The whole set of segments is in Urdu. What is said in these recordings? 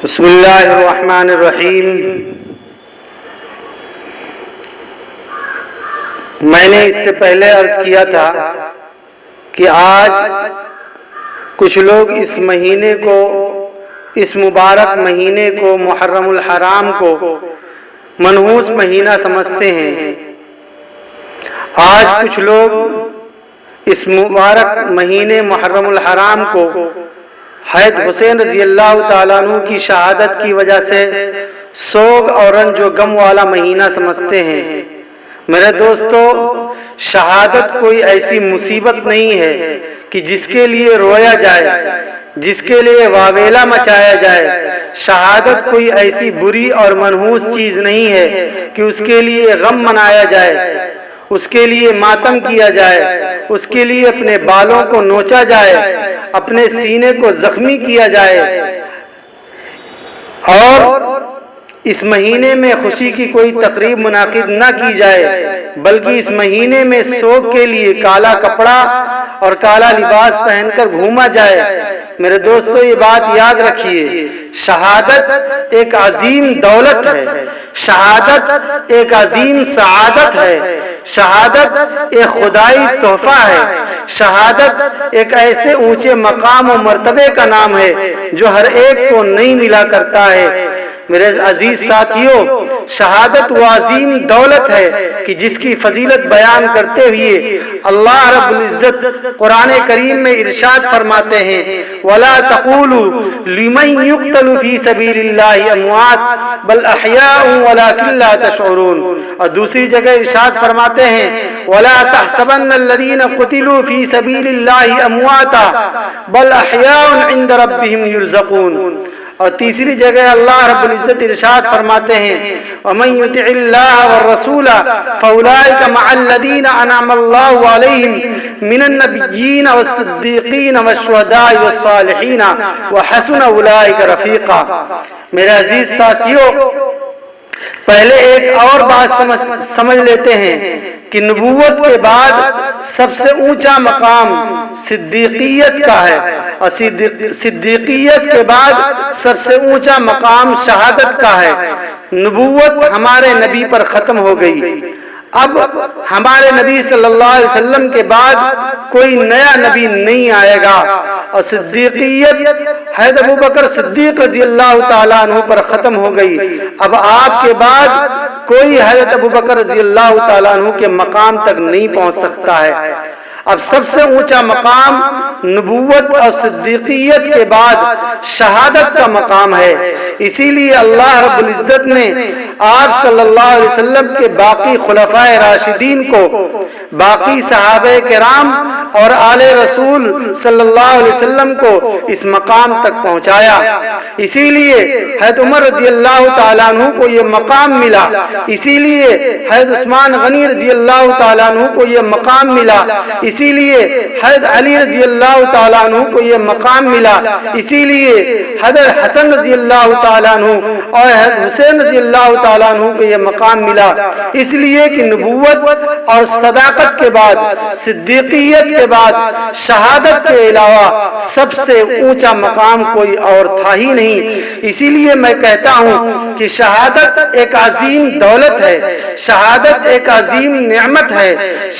بسم اللہ الرحمن الرحیم۔ میں نے اس سے پہلے عرض کیا تھا کہ آج کچھ لوگ اس مہینے کو، اس مبارک مہینے کو، محرم الحرام کو منحوس مہینہ سمجھتے ہیں۔ آج کچھ لوگ اس مبارک مہینے محرم الحرام کو حضرت حسین رضی اللہ تعالیٰ عنہ کی شہادت کی وجہ سے سوگ اور رنج و غم والا مہینہ سمجھتے ہیں۔ میرے دوستو، شہادت کوئی ایسی مصیبت نہیں ہے کہ جس کے لیے رویا جائے، جس کے لیے واویلا مچایا جائے۔ شہادت کوئی ایسی بری اور منحوس چیز نہیں ہے کہ اس کے لیے غم منایا جائے، اس کے لیے ماتم کیا جائے، اس کے لیے اپنے بالوں کو نوچا جائے، اپنے سینے کو زخمی کیا جائے، اور اس مہینے میں خوشی کی کوئی تقریب منعقد نہ کی جائے، بلکہ اس مہینے میں سوگ کے لیے کالا کپڑا اور کالا لباس پہن کر گھوما جائے۔ میرے دوستو، یہ بات یاد رکھیے، شہادت ایک عظیم دولت ہے، شہادت ایک عظیم سعادت ہے، شہادت ایک خدائی تحفہ ہے، شہادت ایک ایسے اونچے مقام و مرتبے کا نام ہے جو ہر ایک کو نہیں ملا کرتا ہے۔ میرے عزیز ساتھیوں، شہادت وہ عظیم دولت ہے کہ جس کی فضیلت بیان کرتے ہوئے اللہ رب العزت قرآن کریم میں ارشاد فرماتے ہیں، وَلَا تَقُولُوا لِمَنْ يُقْتَلُ فِي سَبِيلِ اللَّهِ أَمْوَاتٌ بَلْ أَحْيَاءٌ وَلَكِنْ لَا تَشْعُرُونَ۔ اور دوسری جگہ ارشاد فرماتے ہیں، وَلَا تَحْسَبَنَّ الَّذِينَ قُتِلُوا فِي سَبِيلِ اللَّهِ أَمْوَاتًا بَلْ أَحْيَاءٌ عِندَ رَبِّهِمْ يُرْزَقُونَ۔ اور تیسری جگہ اللہ رب العزت ارشاد فرماتے ہیں، وَمَن يُطِعِ اللَّهَ وَالرَّسُولَ فَأُولَٰئِكَ مَعَ الَّذِينَ أَنْعَمَ اللَّهُ عَلَيْهِم مِّنَ النَّبِيِّينَ وَالصِّدِّيقِينَ وَالشُّهَدَاءِ وَالصَّالِحِينَ وَحَسُنَ أُولَٰئِكَ رَفِيقًا۔ میرے عزیز ساتھیوں، پہلے ایک اور بات سمجھ لیتے ہیں کہ نبوت کے بعد سب سے اونچا مقام صدیقیت کا ہے، اور صدیقیت کے بعد سب سے اونچا مقام شہادت کا ہے۔ نبوت ہمارے نبی پر ختم ہو گئی، اب ہمارے نبی صلی اللہ علیہ وسلم کے بعد کوئی نیا نبی نہیں آئے گا، اور صدیقیت حضرت ابوبکر صدیق رضی اللہ تعالیٰ عنہ پر ختم ہو گئی۔ اب آپ کے بعد کوئی حضرت ابوبکر رضی اللہ تعالیٰ عنہ کے مقام تک نہیں پہنچ سکتا ہے۔ اب سب سے اونچا مقام نبوت اور صدیقیت کے بعد شہادت کا مقام ہے۔ اسی لیے اللہ رب العزت نے آپ صلی اللہ علیہ وسلم کے باقی خلفائے راشدین کو، باقی صحابہ کرام اور آل رسول صلی اللہ علیہ وسلم کو اس مقام تک پہنچایا۔ اسی لیے حضرت عمر رضی اللہ تعالیٰ عنہ کو یہ مقام ملا، اسی لیے حضرت عثمان غنی رضی اللہ تعالیٰ عنہ کو یہ مقام ملا، اسی لیے حضرت علی رضی اللہ تعالیٰ عنہ کو یہ مقام ملا، اسی لیے حضرت حسن رضی اللہ تعالیٰ عنہ اور حضرت حسین رضی اللہ تعالیٰ عنہ کو یہ مقام ملا، اس لیے کہ نبوت اور صداقت کے بعد، صدیقیت کے بعد، شہادت کے علاوہ سب سے اونچا مقام کوئی اور تھا ہی نہیں۔ اسی لیے میں کہتا ہوں کہ شہادت ایک عظیم دولت ہے، شہادت ایک عظیم نعمت ہے،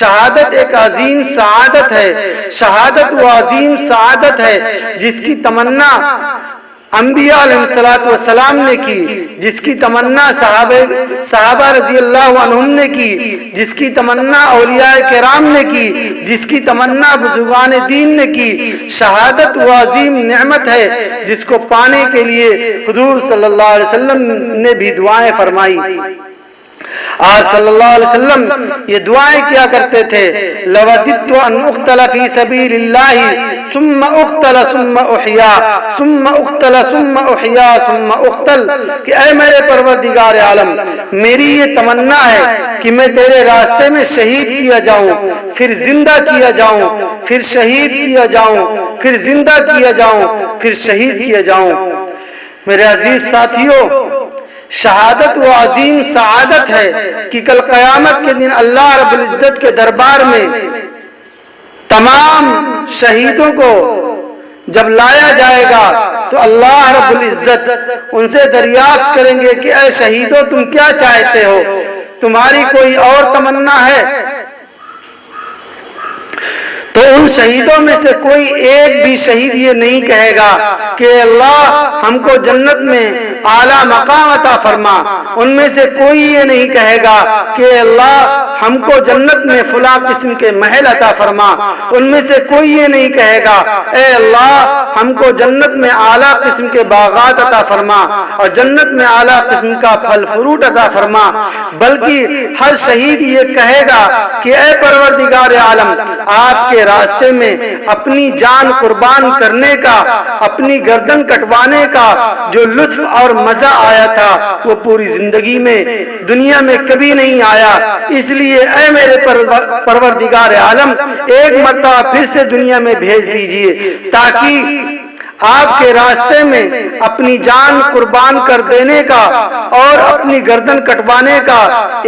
شہادت ایک عظیم سعادت ہے، شہادت وہ عظیم سعادت ہے جس کی تمنا انبیاء علیہ السلام نے کی، جس کی تمنا صحابہ رضی اللہ عنہم نے کی، جس کی تمنا اولیاء کرام نے کی، جس کی تمنا بزرگان دین نے کی۔ شہادت وہ عظیم نعمت ہے جس کو پانے کے لیے حضور صلی اللہ علیہ وسلم نے بھی دعائیں فرمائی۔ آپ صلی اللہ علیہ وسلم یہ دعائیں کیا کرتے تھے، لَوَدِدْتُ أَنْ أُقْتَلَ فِي سَبِيلِ اللَّهِ ثُمَّ أُقْتَلَ ثُمَّ أُحْيَا ثُمَّ أُقْتَلَ ثُمَّ أُحْيَا ثُمَّ أُقْتَلَ، کہ اے میرے پروردگار عالم، میری یہ تمنا ہے کہ میں تیرے راستے میں شہید کیا جاؤں، پھر زندہ کیا جاؤں، پھر شہید کیا جاؤں، پھر زندہ کیا جاؤں، پھر شہید کیا جاؤں۔ میرے عزیز ساتھیوں، شہادت وہ عظیم سعادت ہے کہ کل قیامت کے دن اللہ رب العزت کے دربار میں تمام شہیدوں کو جب لایا جائے گا تو اللہ رب العزت ان سے دریافت کریں گے کہ اے شہیدو تم کیا چاہتے ہو، تمہاری کوئی اور تمنا ہے؟ تو ان شہیدوں میں سے کوئی ایک بھی شہید یہ نہیں کہے گا کہ اللہ ہم کو جنت میں اعلیٰ مقام عطا فرما، ان میں سے کوئی یہ نہیں کہے گا کہ اللہ ہم کو جنت میں فلاں قسم کے محل عطا فرما، ان میں سے کوئی یہ نہیں کہے گا اے اللہ ہم کو جنت میں اعلیٰ قسم کے باغات عطا فرما اور جنت میں اعلیٰ قسم کا پھل فروٹ عطا فرما، بلکہ ہر شہید یہ کہے گا کہ اے پروردگار عالم، آپ کے راستے میں اپنی جان قربان کرنے کا، اپنی گردن کٹوانے کا جو لطف اور مزہ آیا تھا وہ پوری زندگی میں دنیا میں کبھی نہیں آیا، اس لیے اے میرے پروردگار عالم ایک مرتبہ پھر سے دنیا میں بھیج دیجئے تاکہ آپ کے راستے میں اپنی جان قربان کر دینے کا اور اپنی گردن کٹوانے کا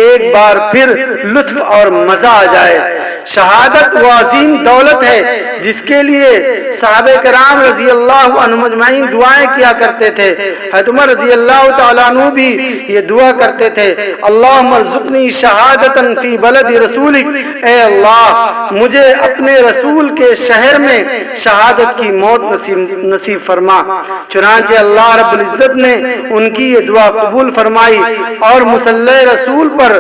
ایک بار پھر لطف اور مزہ آ جائے۔ شہادت وہ عظیم دولت ہے جس کے لیے صحابہ کرام رضی اللہ عنہم اجمعین دعائیں کیا کرتے تھے۔ حضرت عمر رضی اللہ تعالیٰ عنہ بھی یہ دعا کرتے تھے، اللہم ارزقنی شہادتا فی بلد رسولک، اے اللہ مجھے اپنے رسول کے شہر میں شہادت کی موت نصیب فرما۔ چنانچہ اللہ رب العزت نے ان کی یہ دعا قبول فرمائی اور مصلی رسول پر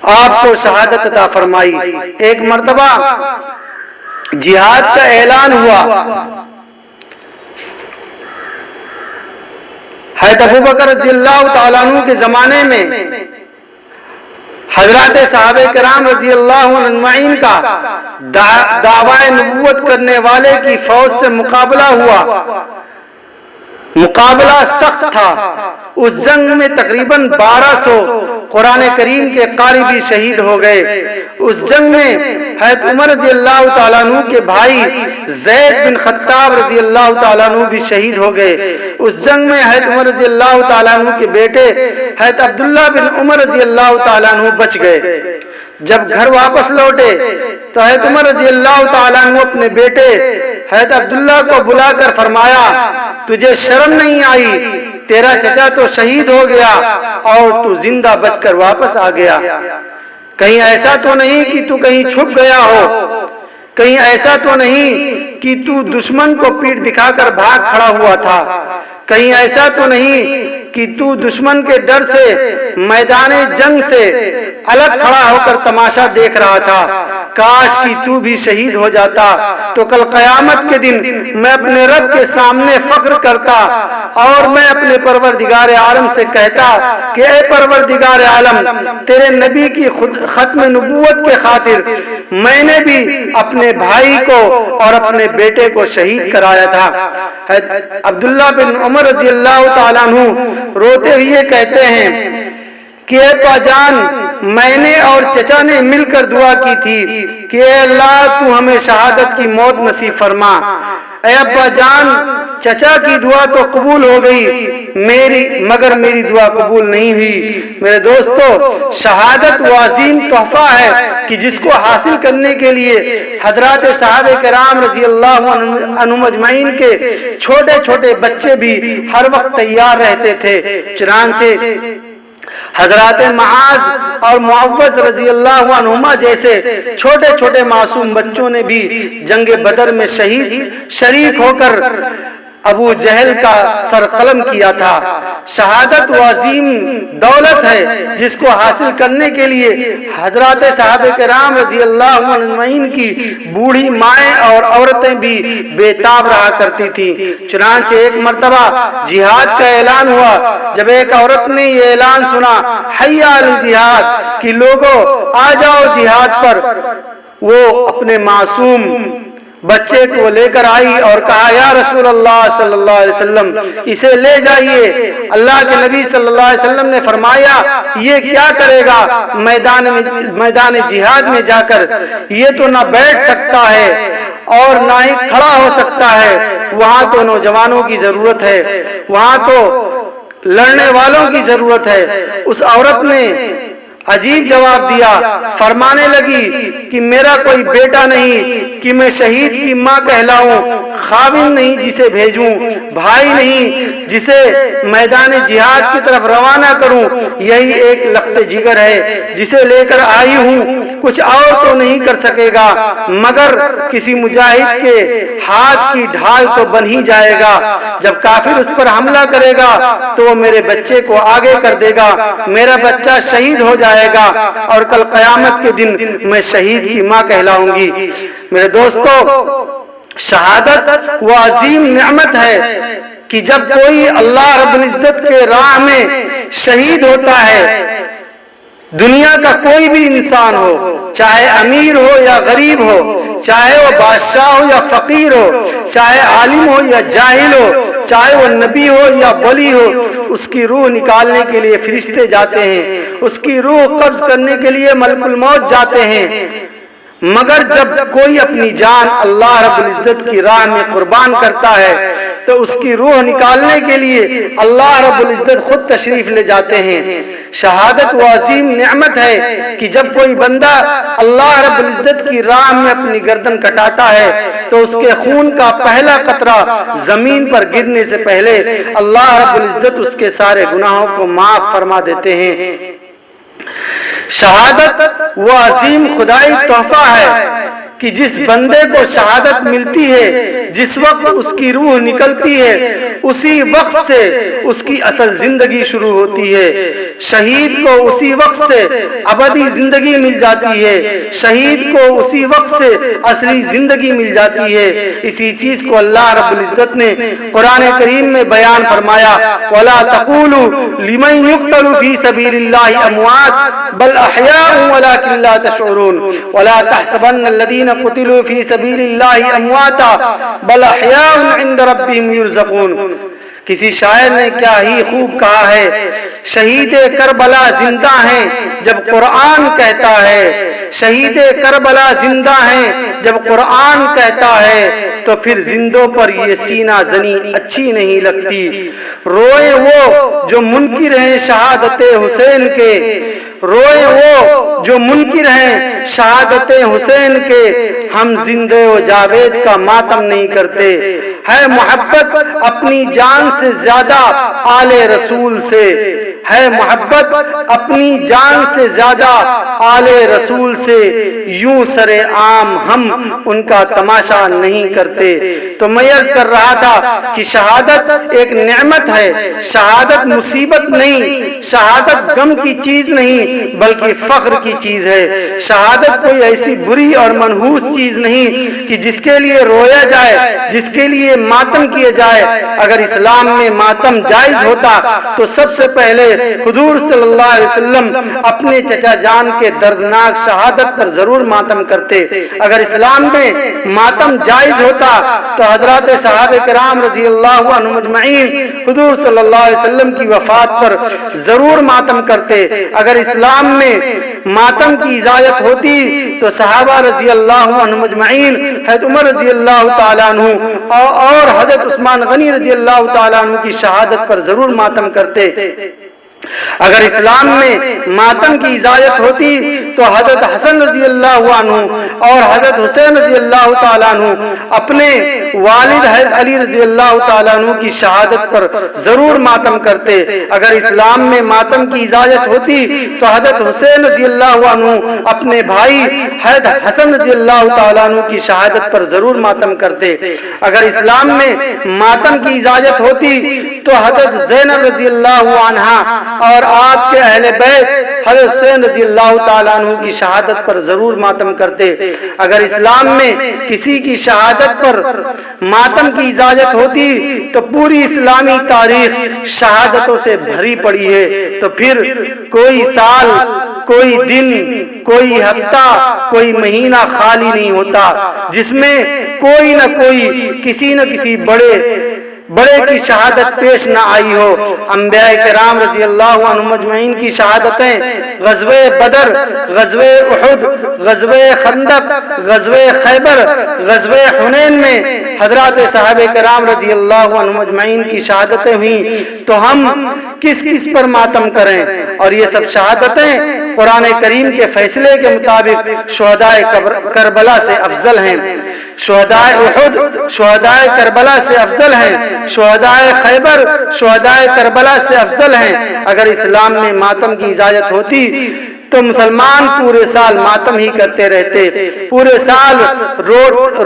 آپ کو شہادت عطا فرمائی۔ ایک مرتبہ جہاد کا اعلان ہوا، حضرت ابوبکر رضی اللہ تعالیٰ عنہ کے زمانے میں حضرات صحابہ کرام رضی اللہ عنہ اجمعین کا دعوی نبوت کرنے والے کی فوج سے مقابلہ ہوا۔ مقابلہ سخت تھا، اس جنگ میں تقریباً 1200 قرآن کریم کے قاری بھی شہید ہو گئے۔ اس جنگ میں حضرت عمر رضی اللہ تعالیٰ عنہ کے بھائی زید بن خطاب رضی اللہ تعالیٰ عنہ بھی شہید ہو گئے۔ اس جنگ میں حضرت عمر رضی اللہ تعالیٰ عنہ کے بیٹے حضرت عبداللہ بن عمر رضی اللہ تعالیٰ عنہ بچ گئے۔ جب گھر واپس لوٹے تو حضرت عمر رضی اللہ تعالیٰ عنہ اپنے بیٹے حضرت عبداللہ کو بلا کر فرمایا، تجھے شرم نہیں آئی؟ تیرا چچا تو شہید ہو گیا اور تو زندہ بچ کر واپس آ گیا، کہیں ایسا تو نہیں کہ تو کہیں چھپ گیا ہو، کہیں ایسا تو نہیں کہ تو دشمن کو پیٹھ دکھا کر بھاگ کھڑا ہوا تھا، کہیں ایسا تو نہیں کہ تو دشمن کے ڈر سے میدان جنگ سے الگ کھڑا ہو کر تماشا دیکھ رہا تھا، کاش کہ تو بھی شہید ہو جاتا تو کل قیامت کے دن میں اپنے رب کے سامنے فخر کرتا اور میں اپنے پروردگار عالم سے کہتا کہ اے پروردگار عالم، تیرے نبی کی ختم نبوت کے خاطر میں نے بھی اپنے بھائی کو اور اپنے بیٹے کو شہید کرایا تھا۔ عبداللہ بن عمر رضی اللہ تعالیٰ عنہ روتے ہوئے کہتے ہیں کہ اے پا جان، میں نے اور چچا نے مل کر دعا کی تھی کہ اے اللہ تو ہمیں شہادت کی موت نصیب فرما۔ اے ابا جان، چچا کی دعا تو قبول ہو گئی مگر میری دعا قبول نہیں ہوئی۔ میرے دوستو، شہادت وہ عظیم تحفہ ہے کہ جس کو حاصل کرنے کے لیے حضرات صحابہ کرام رضی اللہ عنہم اجمعین کے چھوٹے چھوٹے بچے بھی ہر وقت تیار رہتے تھے۔ چنانچہ حضرات معاذ اور معوذ رضی اللہ عنہما جیسے چھوٹے چھوٹے معصوم بچوں نے بھی جنگ بدر میں شریک ہو کر ابو جہل کا سر قلم کیا تھا۔ شہادت وہ عظیم دولت ہے جس کو حاصل کرنے کے لیے حضرات صحابہ کرام رضی اللہ عنہم اجمعین کی بوڑھی مائیں اور عورتیں بھی بے تاب رہا کرتی تھیں۔ چنانچہ ایک مرتبہ جہاد کا اعلان ہوا۔ جب ایک عورت نے یہ اعلان سنا، حی علی الجہاد، کہ لوگوں آ جاؤ جہاد پر، وہ اپنے معصوم بچے کو لے کر آئی اور کہا، یا رسول اللہ صلی اللہ علیہ وسلم، اسے لے جائیے۔ اللہ کے نبی صلی اللہ علیہ وسلم نے فرمایا، یہ کیا کرے گا میدان جہاد میں جا کر؟ یہ تو نہ بیٹھ سکتا ہے اور نہ ہی کھڑا ہو سکتا ہے، وہاں تو نوجوانوں کی ضرورت ہے، وہاں تو لڑنے والوں کی ضرورت ہے۔ اس عورت نے عجیب جواب دیا، فرمانے لگی کہ میرا کوئی بیٹا نہیں کہ میں شہید کی ماں کہلاؤں، خاوند نہیں جسے بھیجوں، بھائی نہیں جسے میدان جہاد کی طرف روانہ کروں، یہی ایک لخت جگر ہے جسے لے کر آئی ہوں، کچھ اور تو نہیں کر سکے گا مگر کسی مجاہد کے ہاتھ کی ڈھال تو بن ہی جائے گا، جب کافر اس پر حملہ کرے گا تو وہ میرے بچے کو آگے کر دے گا، میرا بچہ شہید ہو جائے گا اور کل قیامت کے دن میں شہید کی ماں کہلاؤں گی۔ میرے دوستو، شہادت وہ عظیم نعمت ہے کہ جب کوئی اللہ رب العزت کے راہ میں شہید ہوتا ہے، دنیا کا کوئی بھی انسان ہو، چاہے امیر ہو یا غریب ہو، چاہے وہ بادشاہ ہو یا فقیر ہو، چاہے عالم ہو یا جاہل ہو، چاہے وہ نبی ہو یا ولی ہو، اس کی روح نکالنے کے لیے فرشتے جاتے ہیں، اس کی روح قبض کرنے کے لیے ملک الموت جاتے ہیں، مگر جب کوئی اپنی جان اللہ رب العزت کی راہ میں قربان کرتا ہے تو اس کی روح نکالنے کے لیے اللہ رب العزت خود تشریف لے جاتے ہیں۔ شہادت وہ عظیم نعمت ہے کہ جب کوئی بندہ اللہ رب العزت کی راہ میں اپنی گردن کٹاتا ہے تو اس کے خون کا پہلا قطرہ زمین پر گرنے سے پہلے اللہ رب العزت اس کے سارے گناہوں کو معاف فرما دیتے ہیں۔ شہادت وہ عظیم خدائی تحفہ ہے کہ جس بندے کو شہادت ملتی ہے، جس وقت اس کی روح نکلتی ہے، اسی وقت سے اس کی اصل زندگی شروع ہوتی ہے۔ شہید کو اسی وقت سے ابدی زندگی مل جاتی ہے، شہید کو اسی وقت سے اصلی زندگی مل جاتی ہے۔ اسی چیز کو اللہ رب العزت نے قرآن کریم میں بیان فرمایا، وَلَا تَقُولُوا لِمَنْ يُقْتَلُ فِي سَبِيلِ اللَّهِ أَمْوَاتٌ بَلْ أَحْيَاءٌ وَلَكِنْ لَا تَشْعُرُونَ وَلَا تَحْسَبَنَّ الَّذِينَ قُتِلُوا فِي سَبِيلِ اللَّهِ أَمْوَاتًا بَلْ أَحْيَاءٌ عِندَ رَبِّهِمْ يُرْزَقُونَ۔ کسی شاعر نے کیا ہی خوب کہا ہے، شہید کربلا زندہ ہیں جب قرآن کہتا ہے، شہید کربلا زندہ ہیں جب قرآن کہتا ہے تو پھر زندوں پر یہ سینہ زنی اچھی نہیں لگتی۔ روئے وہ جو منکر ہیں شہادت حسین کے، روئے وہ جو منکر ہیں شہادت حسین کے، ہم زندے و جاوید کا ماتم نہیں کرتے۔ ہے محبت اپنی جان سے زیادہ آل رسول سے، ہے محبت اپنی جان سے زیادہ آل رسول سے، یوں سر عام ہم ان کا تماشا نہیں کرتے۔ تو میں عرض کر رہا تھا کہ شہادت ایک نعمت ہے، شہادت مصیبت نہیں، شہادت غم کی چیز نہیں بلکہ فخر کی چیز ہے۔ شہادت کوئی ایسی بری اور منحوس چیز نہیں کہ جس کے لیے رویا جائے، جس کے لیے ماتم کیا جائے۔ اگر اسلام میں ماتم جائز ہوتا تو سب سے پہلے حضور صلی اللہ علیہ وسلم اپنے چچا جان کے دردناک شہادت پر ضرور ماتم کرتے۔ اگر اسلام میں ماتم جائز ہوتا تو حضرات صحابہ کرام رضی اللہ عنہم اجمعین حضور صلی اللہ علیہ وسلم کی وفات پر ضرور ماتم کرتے۔ اگر اسلام میں ماتم کی اجازت ہوتی تو صحابہ رضی اللہ عنہم اجمعین، حضرت عمر رضی اللہ تعالیٰ عنہ اور حضرت عثمان غنی رضی اللہ تعالیٰ عنہ کی شہادت پر ضرور ماتم کرتے۔ اگر اسلام میں ماتم کی اجازت ہوتی تو حضرت حسن رضی اللہ عنہ اور حضرت حسین رضی اللہ تعالیٰ عنہ اپنے والد علی رضی اللہ تعالیٰ عنہ کی شہادت پر ضرور ماتم کرتے۔ اگر اسلام میں ماتم کی اجازت ہوتی تو حضرت حسین رضی اللہ عنہ اپنے بھائی حضرت حسن رضی اللہ تعالیٰ عنہ کی شہادت پر ضرور ماتم کرتے۔ اگر اسلام میں ماتم کی اجازت ہوتی تو حضرت زینب رضی اللہ عنہا اور آپ کے اہل بیت حضرت حسین رضی اللہ تعالیٰ عنہ کی شہادت پر ضرور ماتم کرتے۔ اگر اسلام میں کسی کی شہادت پر ماتم کی اجازت ہوتی تو پوری اسلامی تاریخ شہادتوں سے بھری پڑی ہے، تو پھر کوئی سال، کوئی دن، کوئی ہفتہ، کوئی مہینہ خالی نہیں ہوتا جس میں کوئی نہ کوئی کسی نہ کسی بڑے کی شہادت پیش نہ آئی ہو۔ انبیاء کرام رضی اللہ عنہم اجمعین کی شہادتیں غزوہ بدر، غزوہ احد، غزوہ خندق، غزوہ خیبر، غزوہ حنین میں حضرات صحابہ کرام رضی اللہ عنہم اجمعین کی شہادتیں ہوئیں، تو ہم کس پر ماتم کریں؟ اور یہ سب شہادتیں قرآن کریم کے فیصلے کے مطابق شہدائے کربلا سے افضل ہیں، شہدائے احد شہدائے کربلا سے افضل ہیں، شہدائے خیبر شہدائے کربلا سے افضل ہیں۔ اگر اسلام میں ماتم کی اجازت ہوتی تو مسلمان پورے سال ماتم ہی کرتے رہتے، پورے سال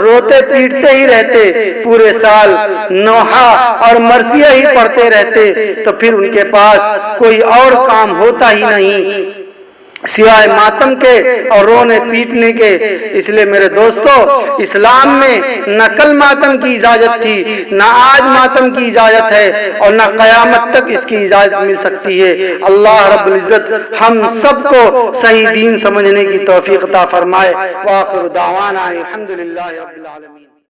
روتے پیٹتے ہی رہتے، پورے سال نوحہ اور مرثیہ ہی پڑھتے رہتے، تو پھر ان کے پاس کوئی اور کام ہوتا ہی نہیں سوائے ماتم کے اور رونے پیٹنے کے۔ اس لیے میرے دوستو، اسلام میں نہ کل ماتم کی اجازت تھی، نہ آج ماتم کی اجازت ہے، اور نہ قیامت تک اس کی اجازت مل سکتی ہے۔ اللہ رب العزت ہم سب کو صحیح دین سمجھنے کی توفیق عطا فرمائے۔ وآخر دعوانا الحمدللہ رب العالمین۔